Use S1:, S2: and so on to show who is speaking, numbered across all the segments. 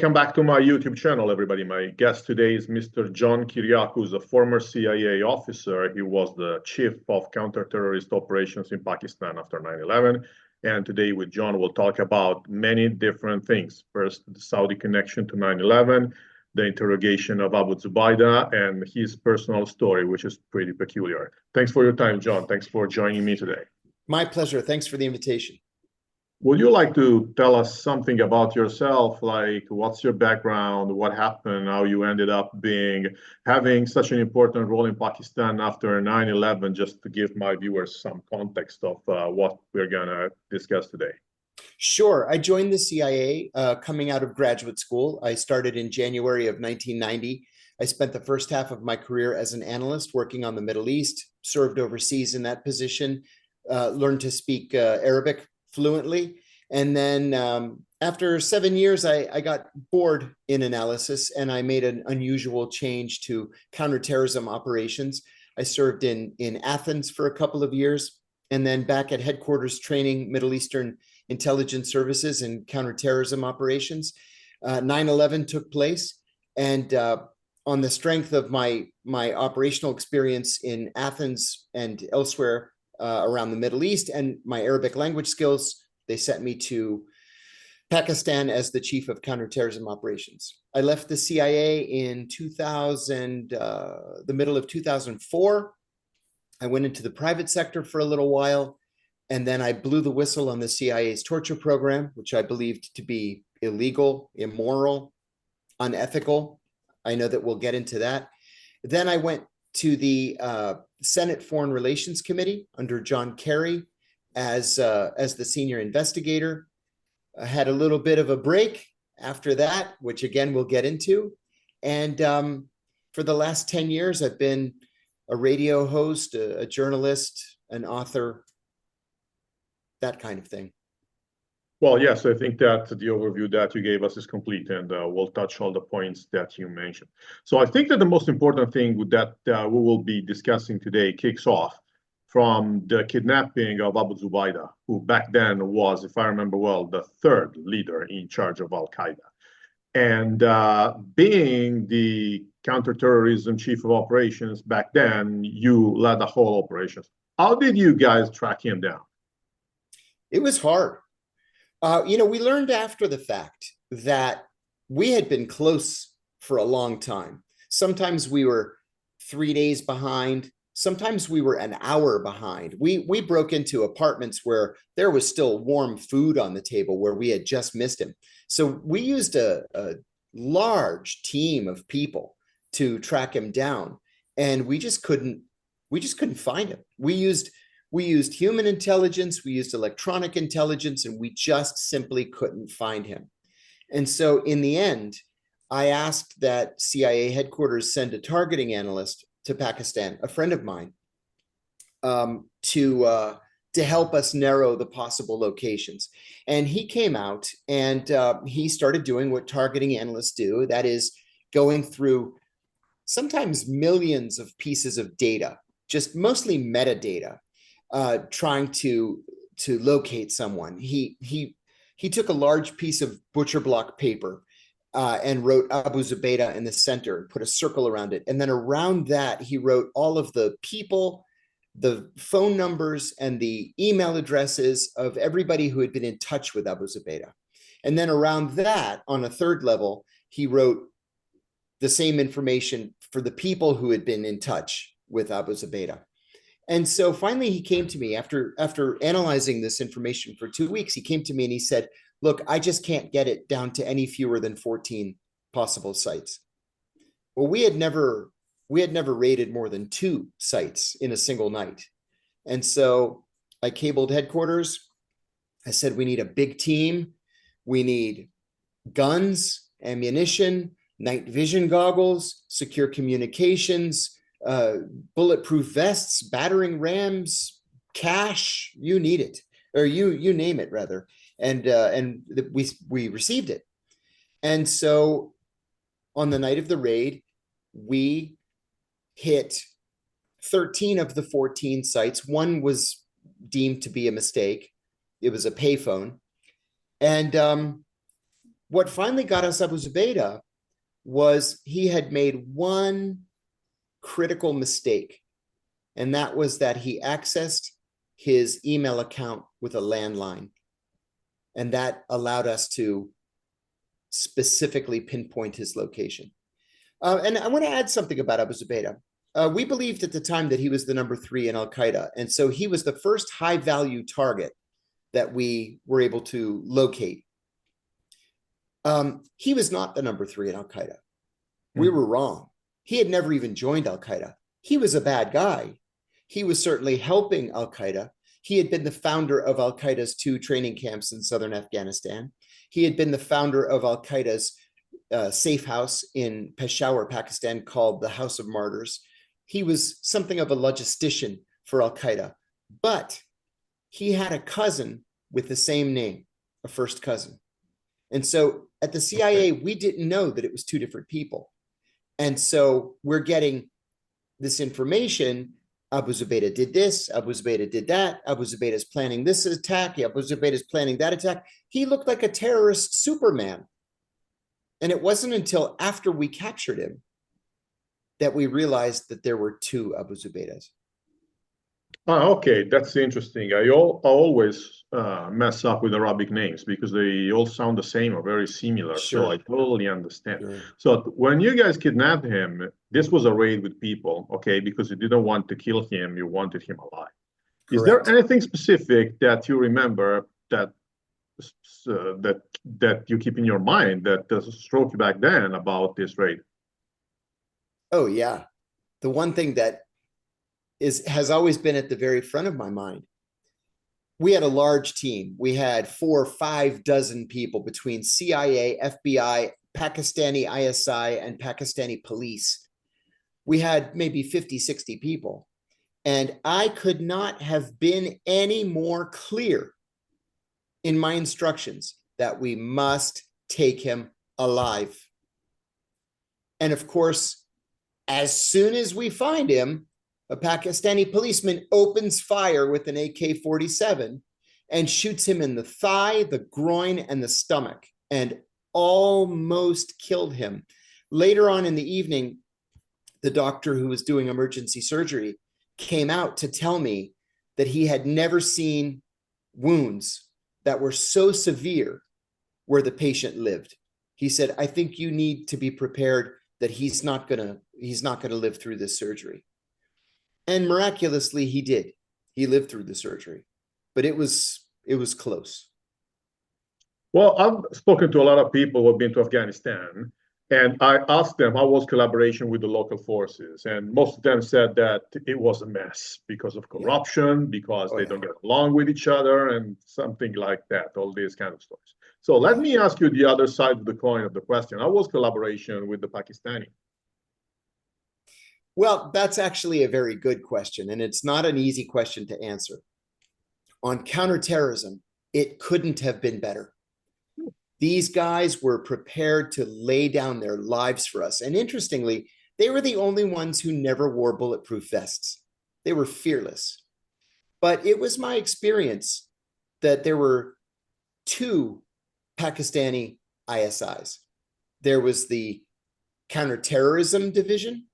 S1: Welcome back to my YouTube channel, everybody. My guest today is Mr. John Kiriakou, who's a former CIA officer. He was the chief of counterterrorist operations in Pakistan after 9/11. And today with John, we'll talk about many different things. First, the Saudi connection to 9/11, the interrogation of Abu Zubaydah, and his personal story, which is pretty peculiar. Thanks for your time, John. Thanks for joining me today.
S2: My pleasure. Thanks for the invitation.
S1: Would you like to tell us something about yourself? Like, what's your background? What happened? How you ended up having such an important role in Pakistan after 9/11, just to give my viewers some context of what we're going to discuss today.
S2: Sure. I joined the CIA coming out of graduate school. I started in January of 1990. I spent the first half of my career as an analyst working on the Middle East, served overseas in that position, learned to speak Arabic fluently. And then after 7 years, I got bored in analysis and I made an unusual change to counterterrorism operations. I served in Athens for a couple of years and then back at headquarters training Middle Eastern intelligence services and counterterrorism operations. 9/11 took place. And on the strength of my operational experience in Athens and elsewhere, around the Middle East and my Arabic language skills, they sent me to Pakistan as the chief of counterterrorism operations. I left the CIA in the middle of 2004. I went into the private sector for a little while, and then I blew the whistle on the CIA's torture program, which I believed to be illegal, immoral, unethical. I know that we'll get into that. Then I went to the Senate Foreign Relations Committee under John Kerry as the senior investigator. I had a little bit of a break after that, which again we'll get into. And for the last 10 years, I've been a radio host, a journalist, an author, that kind of thing.
S1: Well, yes, I think that the overview that you gave us is complete, and we'll touch all the points that you mentioned. So I think that the most important thing that we will be discussing today kicks off from the kidnapping of Abu Zubaydah, who back then was, if I remember well, the third leader in charge of al-Qaeda. And being the counterterrorism chief of operations back then, you led the whole operations. How did you guys track him down?
S2: It was hard. We learned after the fact that we had been close for a long time. Sometimes we were 3 days behind. Sometimes we were an hour behind. We broke into apartments where there was still warm food on the table where we had just missed him. So we used a large team of people to track him down, and we just couldn't find him. We used human intelligence, we used electronic intelligence, and we just simply couldn't find him. And so in the end, I asked that CIA headquarters send a targeting analyst to Pakistan, a friend of mine, to help us narrow the possible locations. And he came out and he started doing what targeting analysts do, that is going through sometimes millions of pieces of data, just mostly metadata, trying to locate someone. He took a large piece of butcher block paper and wrote Abu Zubaydah in the center and put a circle around it. And then around that, he wrote all of the people, the phone numbers, and the email addresses of everybody who had been in touch with Abu Zubaydah. And then around that, on a third level, he wrote the same information for the people who had been in touch with Abu Zubaydah. And so finally, he came to me after analyzing this information for 2 weeks. He came to me and he said, look, I just can't get it down to any fewer than 14 possible sites. Well, we had never raided more than 2 sites in a single night. And so I cabled headquarters. I said, we need a big team. We need guns, ammunition, night vision goggles, secure communications, bulletproof vests, battering rams, cash, you need it, or you name it rather. And we received it. And so on the night of the raid, we hit 13 of the 14 sites. One was deemed to be a mistake. It was a payphone. And what finally got us Abu Zubaydah was he had made one critical mistake, and that was that he accessed his email account with a landline. And that allowed us to specifically pinpoint his location. And I want to add something about Abu Zubaydah. We believed at the time that he was the number 3 in al-Qaeda. And so he was the first high value target that we were able to locate. He was not the number 3 in al-Qaeda. We were wrong. He had never even joined al-Qaeda. He was a bad guy. He was certainly helping al-Qaeda. He had been the founder of al-Qaeda's 2 training camps in southern Afghanistan. He had been the founder of al-Qaeda's safe house in Peshawar, Pakistan, called the House of Martyrs. He was something of a logistician for al-Qaeda, but he had a cousin with the same name, a first cousin. And so at the CIA, we didn't know that it was 2 different people. And so we're getting this information. Abu Zubaydah did this, Abu Zubaydah did that, Abu Zubaydah is planning this attack, Abu Zubaydah is planning that attack. He looked like a terrorist Superman. And it wasn't until after we captured him that we realized that there were 2 Abu Zubaydahs.
S1: Okay, that's interesting. I always mess up with Arabic names because they all sound the same or very similar.
S2: Sure.
S1: So I totally understand.
S2: Sure.
S1: So when you guys kidnapped him, this was a raid with people, okay? Because you didn't want to kill him, you wanted him alive. Correct. Is there anything specific that you remember that that you keep in your mind that struck you back then about this raid?
S2: Oh yeah, the one thing that has always been at the very front of my mind. We had a large team. We had 4 or 5 dozen people between CIA, FBI, Pakistani ISI, and Pakistani police. We had maybe 50, 60 people. And I could not have been any more clear in my instructions that we must take him alive. And of course, as soon as we find him, a Pakistani policeman opens fire with an AK-47 and shoots him in the thigh, the groin, and the stomach, and almost killed him. Later on in the evening, the doctor who was doing emergency surgery came out to tell me that he had never seen wounds that were so severe where the patient lived. He said, I think you need to be prepared that he's not gonna live through this surgery. And miraculously, he did. He lived through the surgery, but it was close.
S1: Well, I've spoken to a lot of people who have been to Afghanistan, and I asked them how was collaboration with the local forces, and most of them said that it was a mess because of corruption, because they don't get along with each other, and something like that, all these kind of stories. So let me ask you the other side of the coin of the question. How was collaboration with the Pakistani?
S2: Well, that's actually a very good question, and it's not an easy question to answer. On counterterrorism, it couldn't have been better. These guys were prepared to lay down their lives for us. And interestingly, they were the only ones who never wore bulletproof vests. They were fearless. But it was my experience that there were 2 Pakistani ISIs. There was the Counterterrorism Division,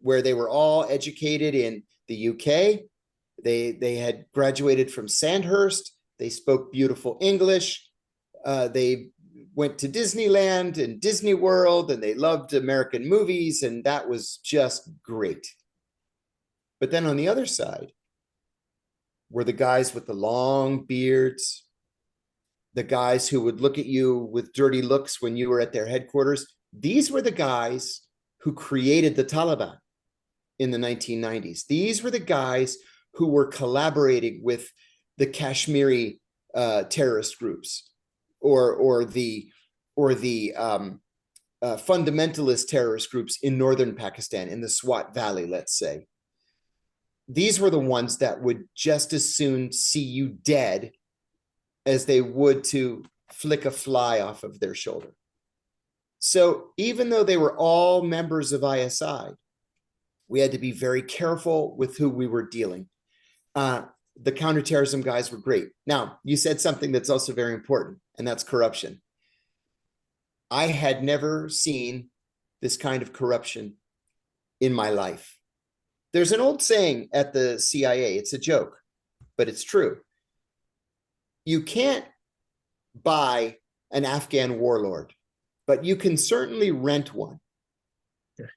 S2: where they were all educated in the UK. They had graduated from Sandhurst. They spoke beautiful English. They went to Disneyland and Disney World, and they loved American movies, and that was just great. But then on the other side were the guys with the long beards, the guys who would look at you with dirty looks when you were at their headquarters. These were the guys who created the Taliban in the 1990s. These were the guys who were collaborating with the Kashmiri terrorist groups, or the fundamentalist terrorist groups in northern Pakistan, in the Swat Valley, let's say. These were the ones that would just as soon see you dead as they would to flick a fly off of their shoulder. So even though they were all members of ISI, we had to be very careful with who we were dealing. The counterterrorism guys were great. Now, you said something that's also very important, and that's corruption. I had never seen this kind of corruption in my life. There's an old saying at the CIA, it's a joke, but it's true. You can't buy an Afghan warlord, but you can certainly rent one.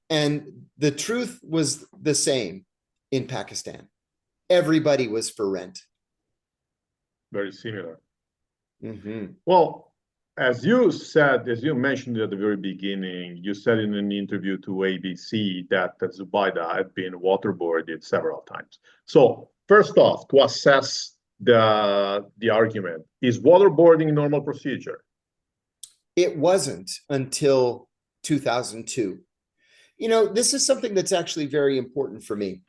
S2: And the truth was the same in Pakistan. Everybody was for rent.
S1: Very similar.
S2: Mm-hmm.
S1: Well, as you mentioned at the very beginning, you said in an interview to ABC that Zubaydah had been waterboarded several times. So first off, to assess the argument, is waterboarding normal procedure?
S2: It wasn't until 2002. You know, this is something that's actually very important for me.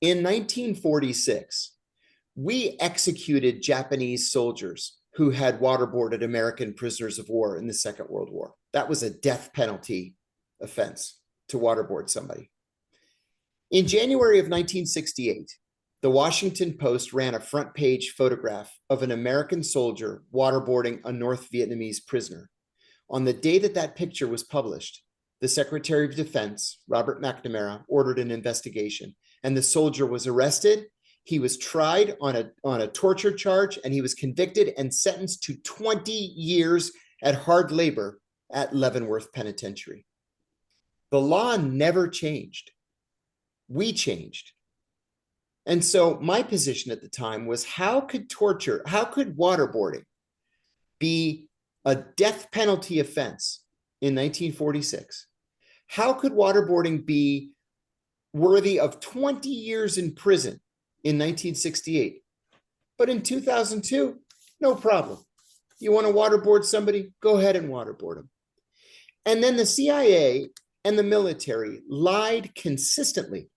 S2: In 1946, we executed Japanese soldiers who had waterboarded American prisoners of war in the Second World War. That was a death penalty offense to waterboard somebody. In January of 1968, the Washington Post ran a front page photograph of an American soldier waterboarding a North Vietnamese prisoner. On the day that that picture was published, the Secretary of Defense, Robert McNamara, ordered an investigation, and the soldier was arrested. He was tried on a torture charge, and he was convicted and sentenced to 20 years at hard labor at Leavenworth Penitentiary. The law never changed. We changed. And so my position at the time was, how could waterboarding be a death penalty offense in 1946? How could waterboarding be worthy of 20 years in prison in 1968? But in 2002, no problem. You want to waterboard somebody? Go ahead and waterboard them. And then the CIA and the military lied consistently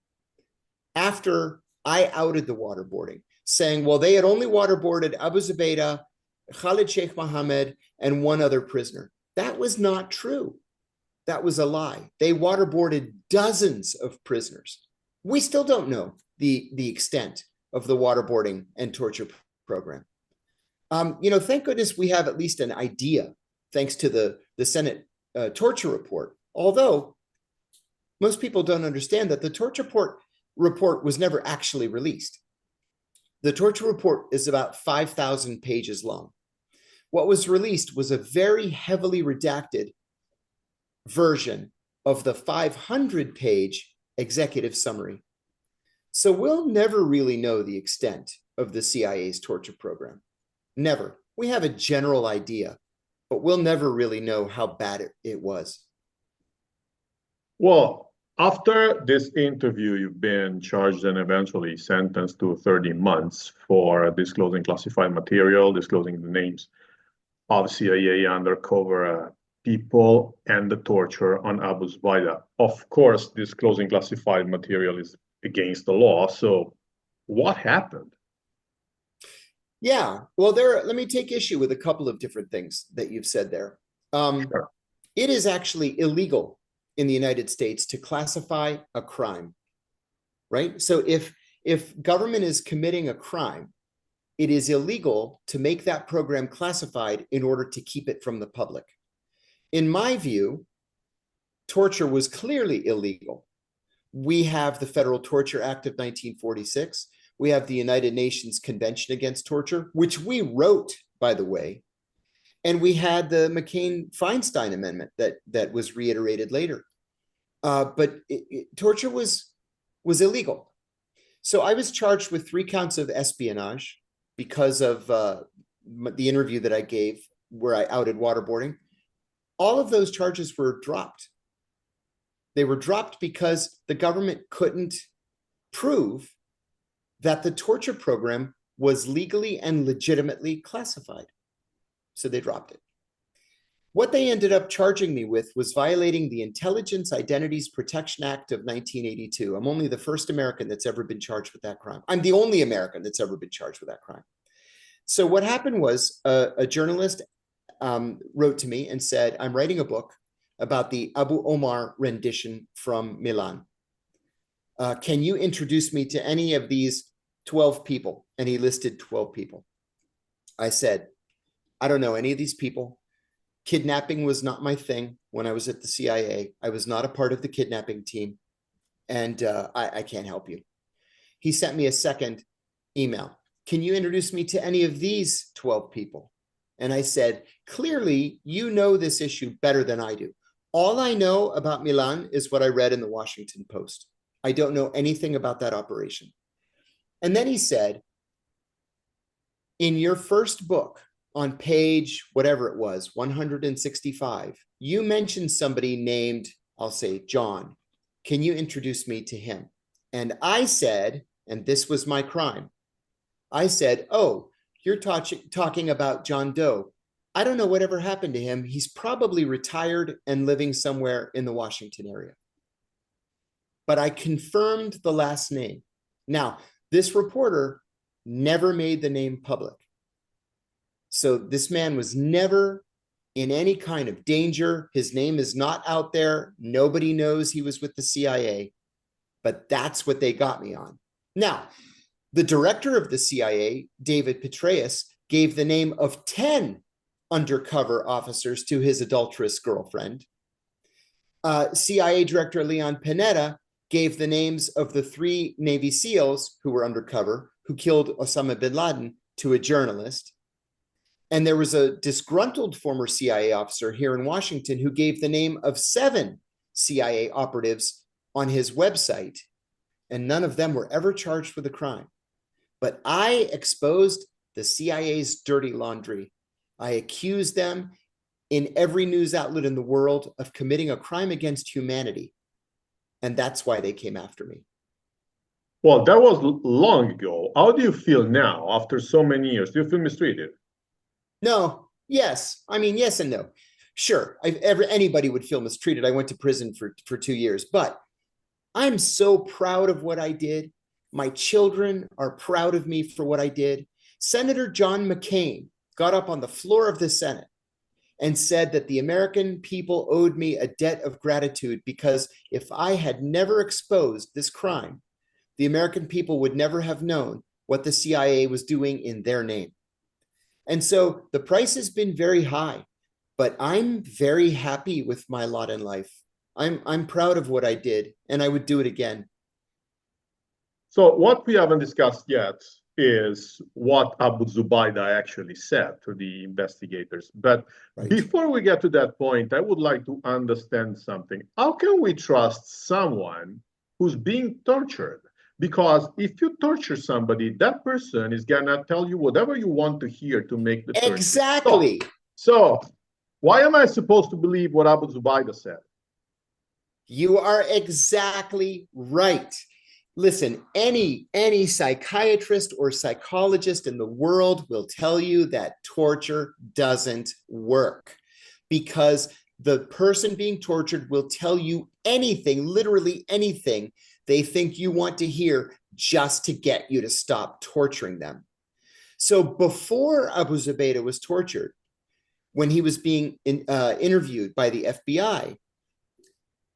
S2: after I outed the waterboarding, saying, well, they had only waterboarded Abu Zubaydah, Khalid Sheikh Mohammed, and one other prisoner. That was not true. That was a lie. They waterboarded dozens of prisoners. We still don't know the extent of the waterboarding and torture program. Thank goodness we have at least an idea, thanks to the Senate torture report. Although most people don't understand that the torture report was never actually released. The torture report is about 5,000 pages long. What was released was a very heavily redacted version of the 500-page executive summary. So we'll never really know the extent of the CIA's torture program. Never. We have a general idea, but we'll never really know how bad it was.
S1: Well, after this interview, you've been charged and eventually sentenced to 30 months for disclosing classified material, disclosing the names of CIA undercover people and the torture on Abu Zubaydah. Of course, disclosing classified material is against the law. So what happened?
S2: Yeah, well, let me take issue with a couple of different things that you've said there.
S1: Sure.
S2: It is actually illegal in the United States to classify a crime, right? So if government is committing a crime, it is illegal to make that program classified in order to keep it from the public. In my view, torture was clearly illegal. We have the Federal Torture Act of 1946. We have the United Nations Convention Against Torture, which we wrote, by the way. And we had the McCain-Feinstein Amendment that was reiterated later. But torture was illegal. So I was charged with 3 counts of espionage because of the interview that I gave where I outed waterboarding. All of those charges were dropped. They were dropped because the government couldn't prove that the torture program was legally and legitimately classified. So they dropped it. What they ended up charging me with was violating the Intelligence Identities Protection Act of 1982. I'm only the first American that's ever been charged with that crime. I'm the only American that's ever been charged with that crime. So what happened was a journalist wrote to me and said, I'm writing a book about the Abu Omar rendition from Milan. Can you introduce me to any of these 12 people? And he listed 12 people. I said, I don't know any of these people. Kidnapping was not my thing when I was at the CIA. I was not a part of the kidnapping team, and I can't help you. He sent me a second email. Can you introduce me to any of these 12 people? And I said, clearly, you know this issue better than I do. All I know about Milan is what I read in the Washington Post. I don't know anything about that operation. And then he said, in your first book, on page, whatever it was, 165, you mentioned somebody named, I'll say, John. Can you introduce me to him? And I said, and this was my crime, I said, oh, you're talking about John Doe. I don't know whatever happened to him. He's probably retired and living somewhere in the Washington area. But I confirmed the last name. Now, this reporter never made the name public. So this man was never in any kind of danger. His name is not out there. Nobody knows he was with the CIA, but that's what they got me on. Now, the director of the CIA, David Petraeus, gave the name of 10 undercover officers to his adulterous girlfriend. CIA Director Leon Panetta gave the names of the 3 Navy SEALs who were undercover, who killed Osama bin Laden, to a journalist. And there was a disgruntled former CIA officer here in Washington who gave the name of 7 CIA operatives on his website, and none of them were ever charged with a crime. But I exposed the CIA's dirty laundry. I accused them in every news outlet in the world of committing a crime against humanity. And that's why they came after me.
S1: Well, that was long ago. How do you feel now after so many years? Do you feel mistreated?
S2: No, yes. I mean, yes and no. Sure, anybody would feel mistreated. I went to prison for 2 years, but I'm so proud of what I did. My children are proud of me for what I did. Senator John McCain got up on the floor of the Senate and said that the American people owed me a debt of gratitude because if I had never exposed this crime, the American people would never have known what the CIA was doing in their name. And so the price has been very high, but I'm very happy with my lot in life. I'm proud of what I did, and I would do it again.
S1: So what we haven't discussed yet is what Abu Zubaydah actually said to the investigators. But
S2: Right.
S1: Before we get to that point, I would like to understand something. How can we trust someone who's being tortured? Because if you torture somebody, that person is gonna tell you whatever you want to hear to make the torture
S2: Exactly.
S1: stop. So why am I supposed to believe what Abu Zubaydah said?
S2: You are exactly right. Listen, any psychiatrist or psychologist in the world will tell you that torture doesn't work because the person being tortured will tell you anything, literally anything they think you want to hear just to get you to stop torturing them. So before Abu Zubaydah was tortured, when he was being interviewed by the FBI,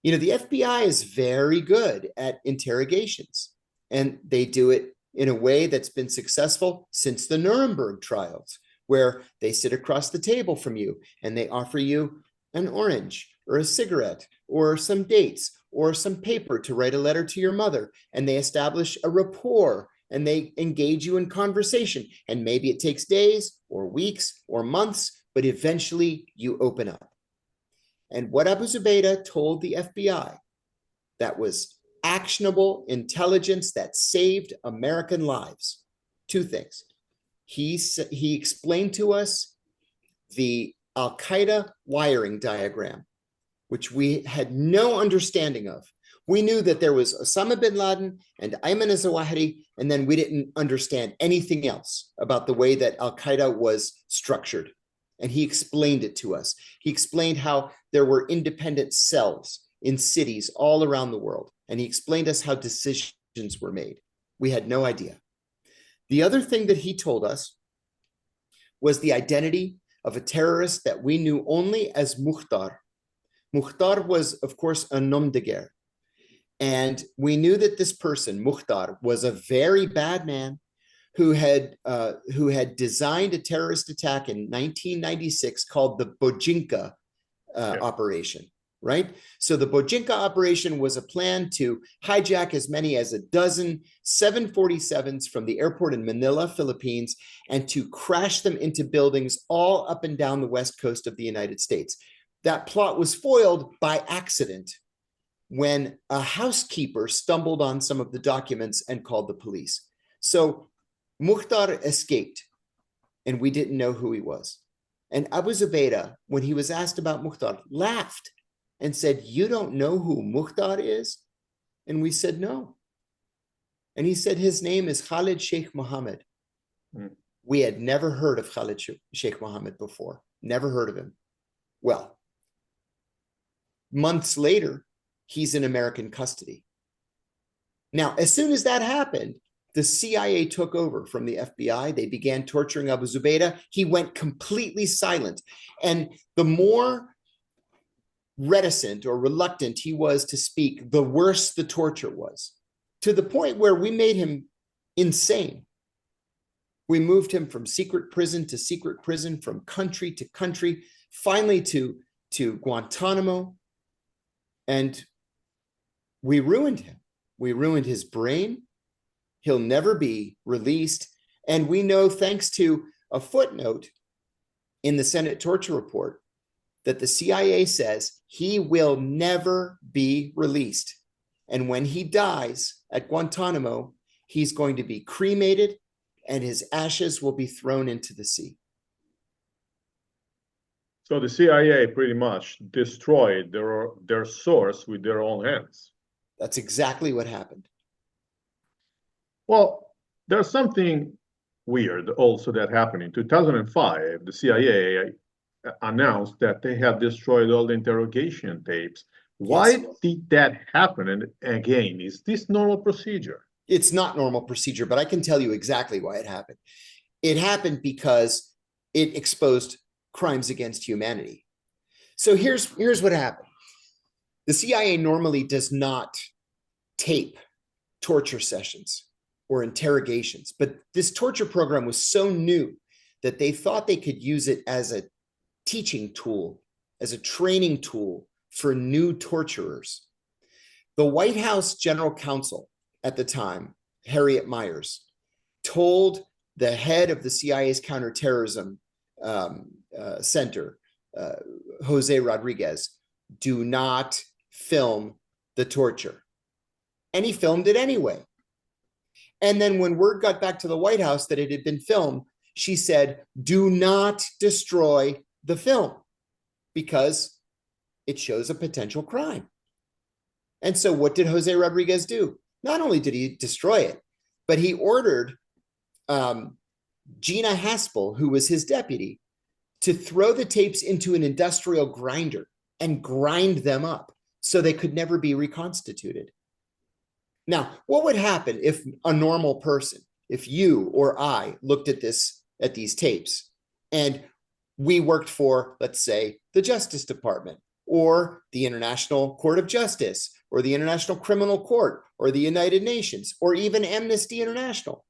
S2: you know, the FBI is very good at interrogations, and they do it in a way that's been successful since the Nuremberg trials, where they sit across the table from you and they offer you an orange or a cigarette or some dates or some paper to write a letter to your mother, and they establish a rapport and they engage you in conversation. And maybe it takes days or weeks or months, but eventually you open up. And what Abu Zubaydah told the FBI, that was actionable intelligence that saved American lives. 2 things. He explained to us the al-Qaeda wiring diagram, which we had no understanding of. We knew that there was Osama bin Laden and Ayman al-Zawahiri, and then we didn't understand anything else about the way that al-Qaeda was structured. And he explained it to us. He explained how there were independent cells in cities all around the world. And he explained us how decisions were made. We had no idea. The other thing that he told us was the identity of a terrorist that we knew only as Mukhtar. Mukhtar was, of course, a nom de guerre. And we knew that this person, Mukhtar, was a very bad man who had designed a terrorist attack in 1996 called the Bojinka operation, right? So the Bojinka operation was a plan to hijack as many as a dozen 747s from the airport in Manila, Philippines, and to crash them into buildings all up and down the west coast of the United States. That plot was foiled by accident when a housekeeper stumbled on some of the documents and called the police. So Mukhtar escaped, and we didn't know who he was. And Abu Zubaydah, when he was asked about Mukhtar, laughed and said, "You don't know who Mukhtar is?" And we said, "No." And he said, "His name is Khalid Sheikh Mohammed." We had never heard of Khalid Sheikh Mohammed before, never heard of him. Well, months later, he's in American custody. Now, as soon as that happened, the CIA took over from the FBI. They began torturing Abu Zubaydah. He went completely silent. And the more reticent or reluctant he was to speak, the worse the torture was, to the point where we made him insane. We moved him from secret prison to secret prison, from country to country, finally to Guantanamo. And we ruined him. We ruined his brain. He'll never be released. And we know, thanks to a footnote in the Senate torture report, that the CIA says he will never be released. And when he dies at Guantanamo, he's going to be cremated and his ashes will be thrown into the sea.
S1: So the CIA pretty much destroyed their source with their own hands.
S2: That's exactly what happened.
S1: Well, there's something weird also that happened. In 2005, the CIA announced that they had destroyed all the interrogation tapes. Why did that happen? And again, is this normal procedure?
S2: It's not normal procedure, but I can tell you exactly why it happened. It happened because it exposed crimes against humanity. So here's what happened. The CIA normally does not tape torture sessions or interrogations, but this torture program was so new that they thought they could use it as a teaching tool, as a training tool for new torturers. The White House General Counsel at the time, Harriet Miers, told the head of the CIA's Counterterrorism Center, Jose Rodriguez, do not film the torture. And he filmed it anyway. And then when word got back to the White House that it had been filmed, she said, "Do not destroy the film because it shows a potential crime." And so what did Jose Rodriguez do? Not only did he destroy it, but he ordered Gina Haspel, who was his deputy, to throw the tapes into an industrial grinder and grind them up so they could never be reconstituted. Now, what would happen if a normal person, if you or I looked at these tapes, and we worked for, let's say, the Justice Department or the International Court of Justice or the International Criminal Court or the United Nations or even Amnesty International?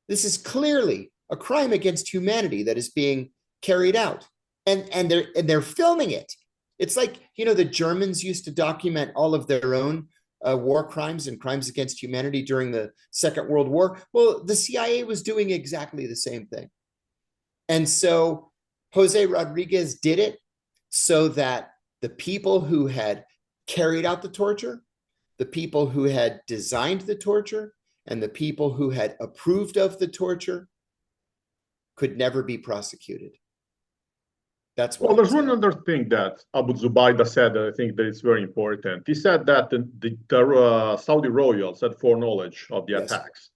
S2: This is clearly a crime against humanity that is being carried out, and they're filming it. It's like, you know, the Germans used to document all of their own war crimes and crimes against humanity during the Second World War. Well, the CIA was doing exactly the same thing. And so Jose Rodriguez did it so that the people who had carried out the torture, the people who had designed the torture, and the people who had approved of the torture could never be prosecuted. That's
S1: well, there's one other thing that Abu Zubaydah said that I think that is very important. He said that the Saudi royals had foreknowledge of the attacks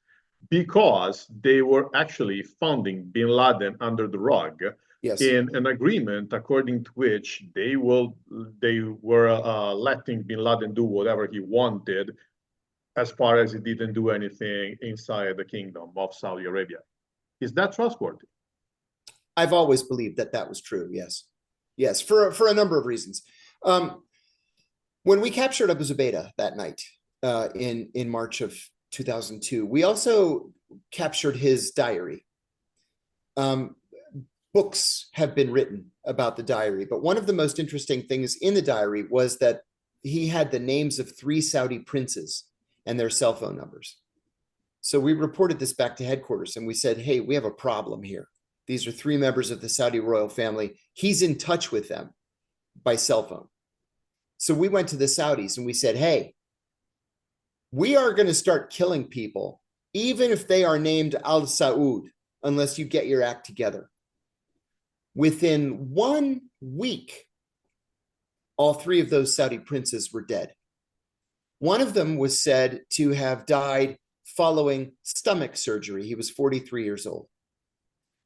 S1: because they were actually funding bin Laden under the rug in an agreement according to which they were letting bin Laden do whatever he wanted as far as he didn't do anything inside the kingdom of Saudi Arabia. Is that trustworthy?
S2: I've always believed that that was true. Yes, for a number of reasons. When we captured Abu Zubaydah that night in March of 2002, we also captured his diary. Books have been written about the diary, but one of the most interesting things in the diary was that he had the names of 3 Saudi princes and their cell phone numbers. So we reported this back to headquarters and we said, hey, we have a problem here. These are 3 members of the Saudi royal family. He's in touch with them by cell phone. So we went to the Saudis and we said, hey, we are going to start killing people, even if they are named Al Saud, unless you get your act together. Within 1 week, all 3 of those Saudi princes were dead. One of them was said to have died following stomach surgery. He was 43 years old.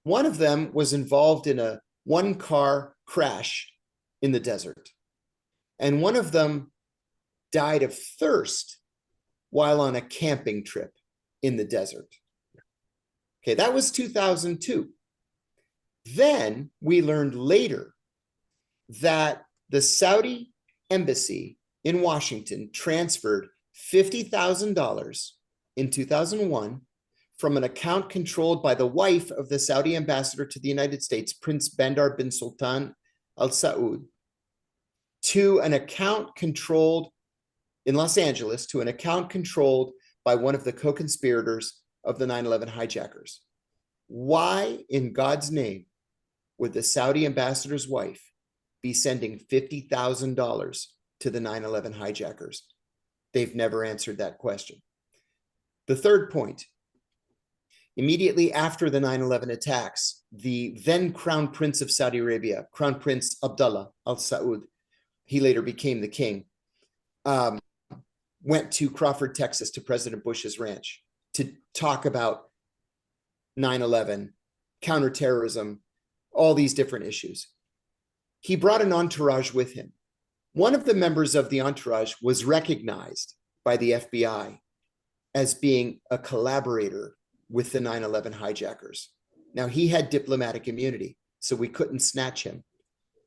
S2: One of them was involved in a 1-car crash in the desert. And one of them died of thirst while on a camping trip in the desert. Okay, that was 2002. Then we learned later that the Saudi embassy in Washington transferred $50,000 in 2001 from an account controlled by the wife of the Saudi ambassador to the United States, Prince Bandar bin Sultan Al Saud, to an account controlled in Los Angeles, to an account controlled by one of the co-conspirators of the 9/11 hijackers. Why in God's name would the Saudi ambassador's wife be sending $50,000 to the 9/11 hijackers? They've never answered that question. The third point, immediately after the 9/11 attacks, the then Crown Prince of Saudi Arabia, Crown Prince Abdullah Al Saud, he later became the king, went to Crawford, Texas, to President Bush's ranch to talk about 9/11, counterterrorism, all these different issues. He brought an entourage with him. One of the members of the entourage was recognized by the FBI as being a collaborator with the 9/11 hijackers. Now, he had diplomatic immunity, so we couldn't snatch him.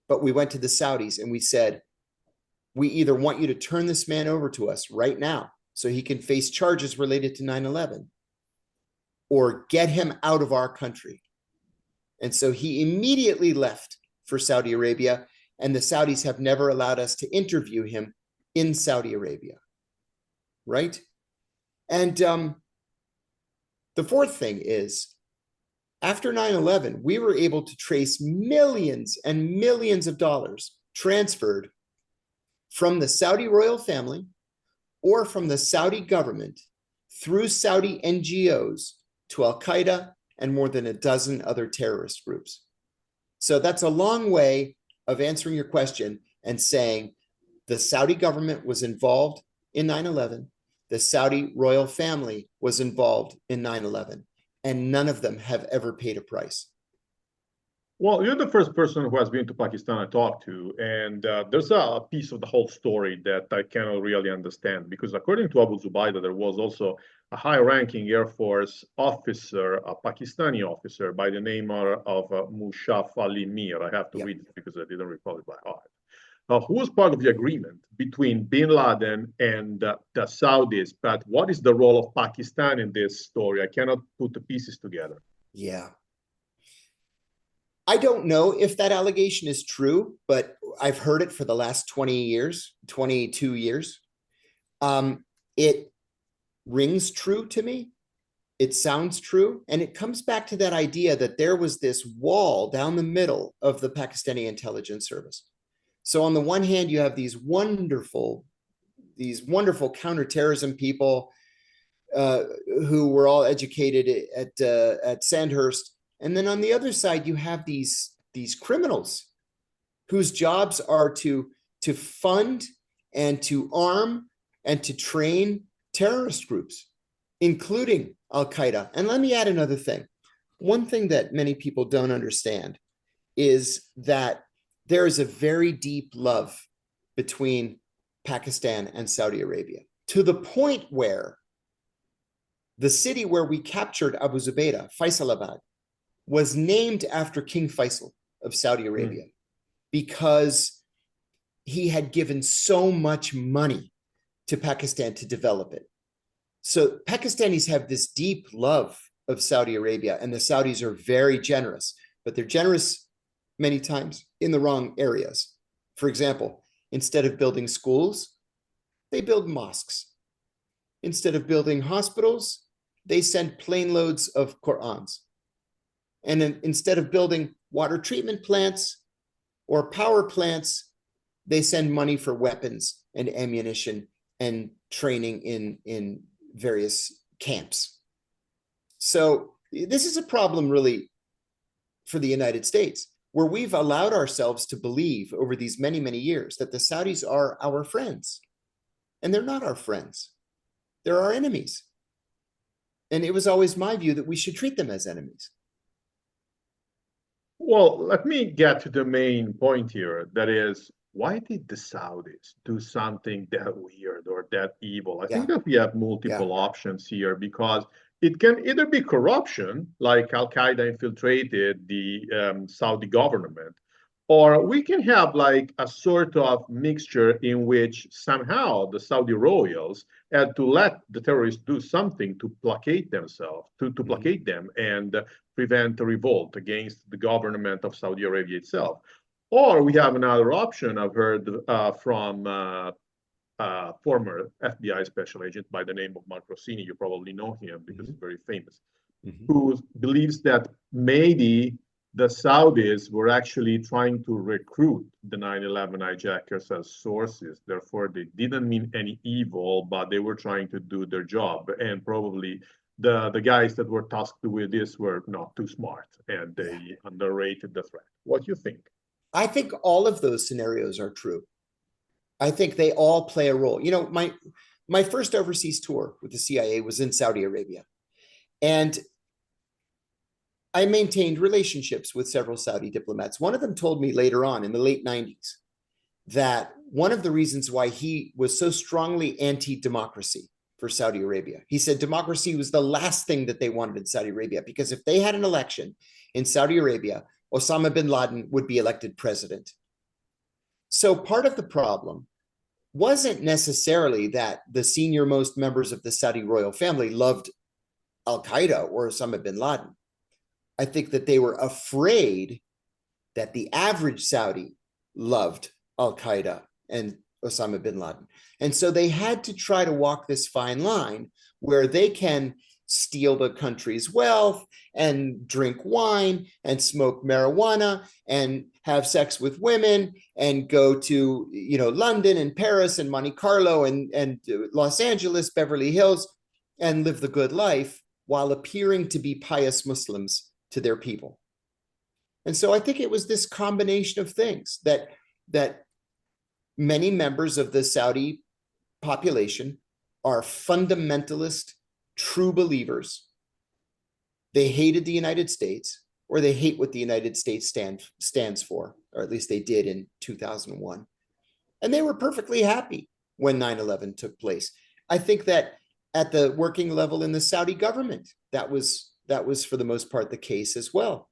S2: But we went to the Saudis and we said, we either want you to turn this man over to us right now so he can face charges related to 9/11, or get him out of our country. And so he immediately left for Saudi Arabia, and the Saudis have never allowed us to interview him in Saudi Arabia, right? And the fourth thing is, after 9/11, we were able to trace millions and millions of dollars transferred from the Saudi royal family or from the Saudi government through Saudi NGOs to al-Qaeda and more than a dozen other terrorist groups. So that's a long way of answering your question and saying the Saudi government was involved in 9/11, the Saudi royal family was involved in 9/11, and none of them have ever paid a price.
S1: Well, you're the first person who has been to Pakistan I talked to, and there's a piece of the whole story that I cannot really understand, because according to Abu Zubaydah, there was also a high-ranking Air Force officer, a Pakistani officer by the name of Mushaf Ali Mir. I have to read it because I didn't recall it by heart. Who was part of the agreement between bin Laden and the Saudis, but what is the role of Pakistan in this story? I cannot put the pieces together.
S2: Yeah. I don't know if that allegation is true, but I've heard it for the last 20 years, 22 years. It rings true to me. It sounds true. And it comes back to that idea that there was this wall down the middle of the Pakistani intelligence service. So on the one hand, you have these wonderful counterterrorism people who were all educated at Sandhurst. And then on the other side, you have these criminals whose jobs are to fund and to arm and to train terrorist groups, including al-Qaeda. And let me add another thing. One thing that many people don't understand is that there is a very deep love between Pakistan and Saudi Arabia, to the point where the city where we captured Abu Zubaydah, Faisalabad, was named after King Faisal of Saudi Arabia because he had given so much money to Pakistan to develop it. So Pakistanis have this deep love of Saudi Arabia, and the Saudis are very generous, but they're generous many times in the wrong areas. For example, instead of building schools, they build mosques. Instead of building hospitals, they send plane loads of Qur'ans. And instead of building water treatment plants or power plants, they send money for weapons and ammunition and training in various camps. So this is a problem really for the United States, where we've allowed ourselves to believe over these many, many years that the Saudis are our friends. And they're not our friends. They're our enemies. And it was always my view that we should treat them as enemies.
S1: Well, let me get to the main point here. That is, why did the Saudis do something that weird or that evil? I think that we have multiple options here, because it can either be corruption, like al-Qaeda infiltrated the Saudi government, or we can have like a sort of mixture in which somehow the Saudi royals had to let the terrorists do something to placate themselves, to placate them and prevent a revolt against the government of Saudi Arabia itself. Or we have another option I've heard from former FBI special agent by the name of Mark Rossini. You probably know him because he's very famous, who believes that maybe the Saudis were actually trying to recruit the 9/11 hijackers as sources. Therefore, they didn't mean any evil, but they were trying to do their job. And probably the guys that were tasked with this were not too smart, and they underrated the threat. What do you think?
S2: I think all of those scenarios are true. I think they all play a role. You know, my first overseas tour with the CIA was in Saudi Arabia. And I maintained relationships with several Saudi diplomats. One of them told me later on in the late 90s that one of the reasons why he was so strongly anti-democracy for Saudi Arabia, he said democracy was the last thing that they wanted in Saudi Arabia, because if they had an election in Saudi Arabia, Osama bin Laden would be elected president. So part of the problem wasn't necessarily that the senior most members of the Saudi royal family loved al-Qaeda or Osama bin Laden. I think that they were afraid that the average Saudi loved al-Qaeda and Osama bin Laden. And so they had to try to walk this fine line where they can steal the country's wealth and drink wine and smoke marijuana and have sex with women and go to, you know, London and Paris and Monte Carlo and Los Angeles, Beverly Hills, and live the good life while appearing to be pious Muslims to their people. And so I think it was this combination of things that many members of the Saudi population are fundamentalist, true believers. They hated the United States, or they hate what the United States stands for, or at least they did in 2001. And they were perfectly happy when 9/11 took place. I think that at the working level in the Saudi government, that was for the most part the case as well,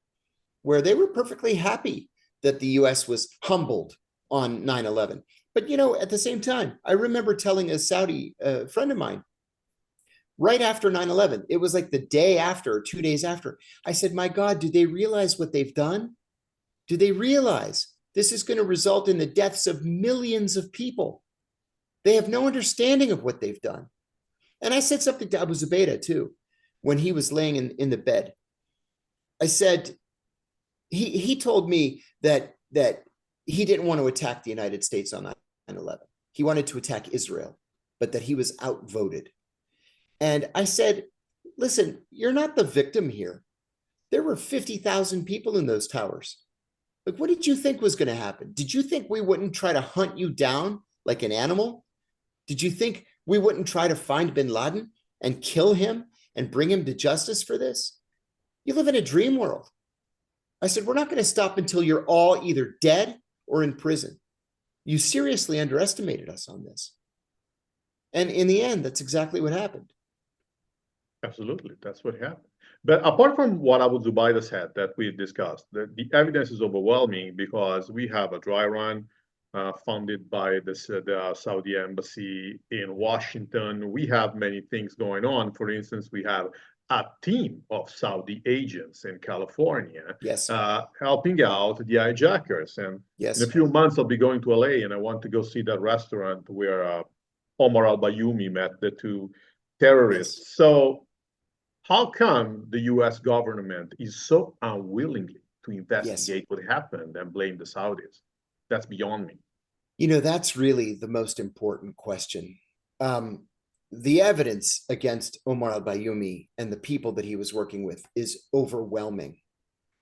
S2: where they were perfectly happy that the US was humbled on 9/11. But, you know, at the same time, I remember telling a Saudi friend of mine, right after 9/11, it was like the day after or 2 days after, I said, my God, do they realize what they've done? Do they realize this is going to result in the deaths of millions of people? They have no understanding of what they've done. And I said something to Abu Zubaydah too, when he was laying in the bed. I said, he told me that he didn't want to attack the United States on 9/11. He wanted to attack Israel, but that he was outvoted. And I said, listen, you're not the victim here. There were 50,000 people in those towers. Like, what did you think was going to happen? Did you think we wouldn't try to hunt you down like an animal? Did you think we wouldn't try to find bin Laden and kill him and bring him to justice for this? You live in a dream world. I said, we're not going to stop until you're all either dead or in prison. You seriously underestimated us on this. And in the end, that's exactly what happened.
S1: Absolutely, that's what happened. But apart from what Abu Zubaydah said that we discussed, the evidence is overwhelming, because we have a dry run funded by the Saudi embassy in Washington. We have many things going on. For instance, we have a team of Saudi agents in California,
S2: Yes.
S1: helping out the hijackers. And
S2: Yes.
S1: in a few months, I'll be going to LA, and I want to go see that restaurant where Omar al-Bayoumi met the two terrorists.
S2: Yes.
S1: So how come the U.S. government is so unwilling to investigate what happened and blame the Saudis? That's beyond me.
S2: You know, that's really the most important question. The evidence against Omar al-Bayoumi and the people that he was working with is overwhelming.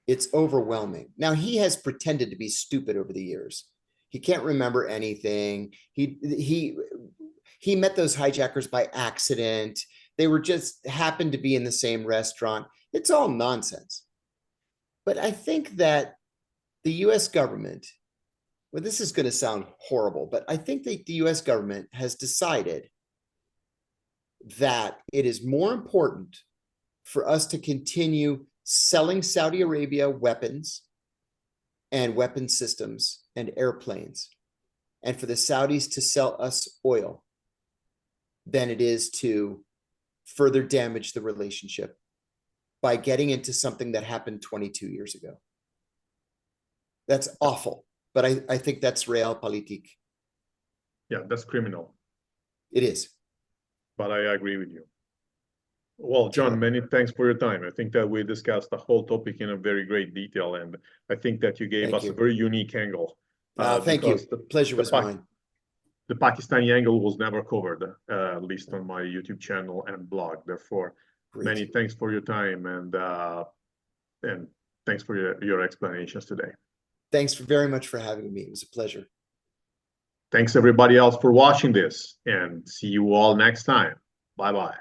S2: It's overwhelming. Now, he has pretended to be stupid over the years. He can't remember anything. He met those hijackers by accident. They were just happened to be in the same restaurant. It's all nonsense. But I think that the US government, well, this is going to sound horrible, but I think that the US government has decided that it is more important for us to continue selling Saudi Arabia weapons and weapon systems and airplanes, and for the Saudis to sell us oil, than it is to further damage the relationship by getting into something that happened 22 years ago. That's awful, but I think that's realpolitik.
S1: Yeah, that's criminal.
S2: It is.
S1: But I agree with you. Well, John, many thanks for your time. I think that we discussed the whole topic in a very great detail, and I think that you gave us a very unique angle.
S2: Thank you. The pleasure was mine.
S1: The Pakistani angle was never covered, at least on my YouTube channel and blog. Therefore, many thanks for your time, and thanks for your explanations today.
S2: Thanks very much for having me. It was a pleasure.
S1: Thanks everybody else for watching this, and see you all next time. Bye-bye.